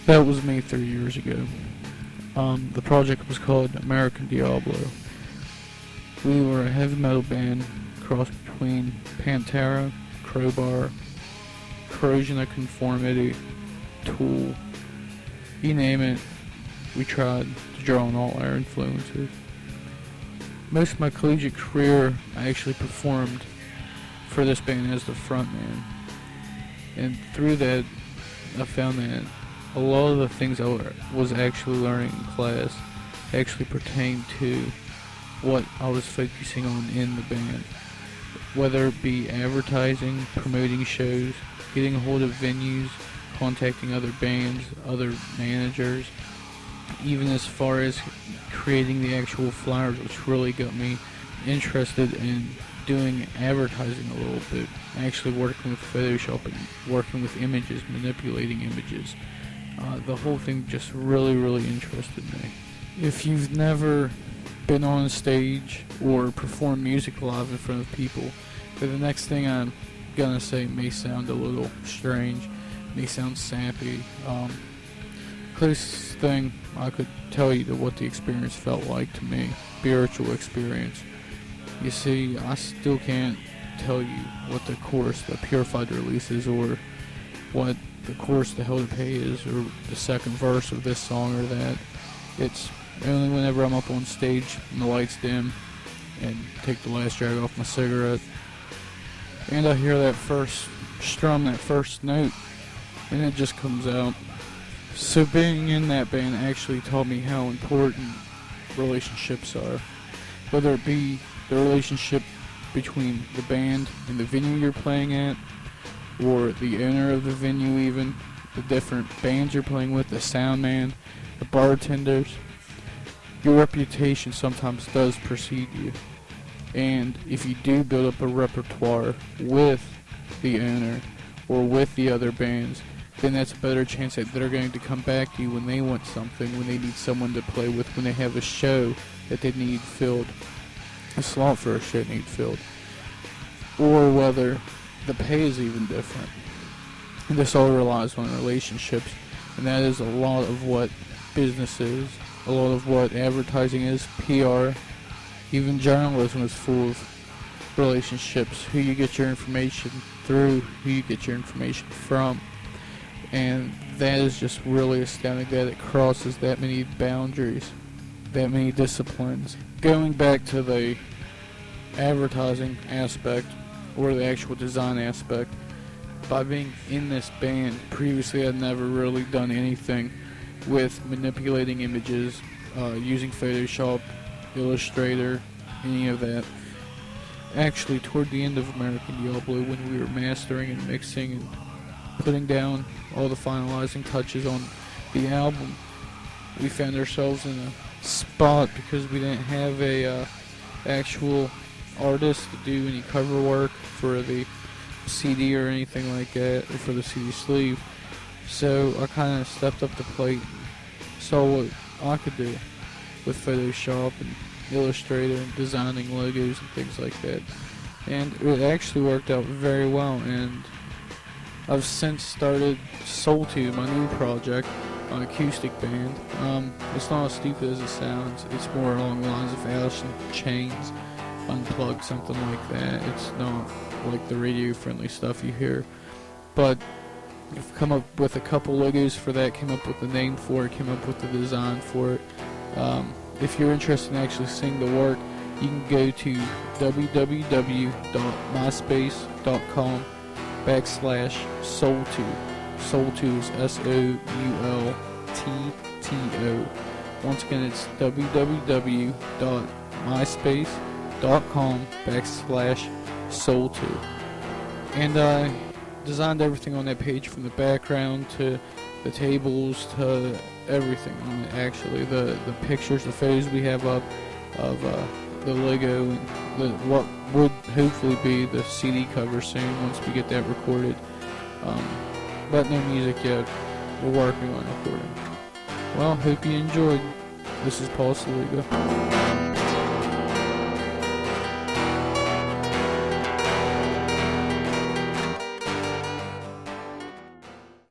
That was me 3 years ago. The project was called American Diablo. We were a heavy metal band, cross between Pantera, Crowbar, Corrosion of Conformity, Tool, you name it. We tried to draw on all our influences. Most of my collegiate career, I actually performed for this band as the frontman. And through that, I found that a lot of the things I was actually learning in class actually pertained to what I was focusing on in the band. Whether it be advertising, promoting shows, getting a hold of venues, contacting other bands, other managers, even as far as creating the actual flyers, which really got me interested in doing advertising a little bit, actually working with Photoshop and working with images, manipulating images. The whole thing just really interested me. If you've never been on a stage or performed music live in front of people, the next thing I'm gonna say may sound a little strange, may sound sappy. Closest thing I could tell you to what the experience felt like to me, spiritual experience. You see, I still can't tell you what the chorus, the purified release is, or what the chorus, the Hell to Pay is, or the second verse of this song or that. It's only whenever I'm up on stage and the lights dim and take the last drag off my cigarette and I hear that first strum, that first note, and it just comes out. So being in that band actually taught me how important relationships are. Whether it be the relationship between the band and the venue you're playing at, or the owner of the venue even, the different bands you're playing with, the sound man, the bartenders. Your reputation sometimes does precede you. And if you do build up a repertoire with the owner or with the other bands, then that's a better chance that they're going to come back to you when they want something, when they need someone to play with, when they have a show that they need filled, a slot for a show need filled, or whether the pay is even different. And this all relies on relationships, and that is a lot of what business is, a lot of what advertising is, PR, even journalism is full of relationships, who you get your information through, who you get your information from. And that is just really astounding that it crosses that many boundaries, that many disciplines. Going back to the advertising aspect, or the actual design aspect, by being in this band, previously I'd never really done anything with manipulating images, using Photoshop, Illustrator, any of that. Actually, toward the end of American Diablo, when we were mastering and mixing and putting down all the finalizing touches on the album, we found ourselves in a spot because we didn't have a actual artist to do any cover work for the CD or anything like that, or for the CD sleeve. So I kind of stepped up to the plate, saw what I could do with Photoshop and Illustrator and designing logos and things like that, and it actually worked out very well. And I've since started Soul 2, my new project, an acoustic band. It's not as stupid as it sounds. It's more along the lines of Alice in Chains, Unplugged, something like that. It's not like the radio-friendly stuff you hear. But I've come up with a couple logos for that, came up with the name for it, came up with the design for it. If you're interested in actually seeing the work, you can go to www.myspace.com/Soul2. Soul2 is SOULTTO. Once again, it's www.myspace.com/Soul2. And I designed everything on that page, from the background to the tables to everything on it. Actually, the pictures, the photos we have up of the logo and what would hopefully be the CD cover soon once we get that recorded. But no music yet. We're working on recording. Well, hope you enjoyed. This is Paul Saliga.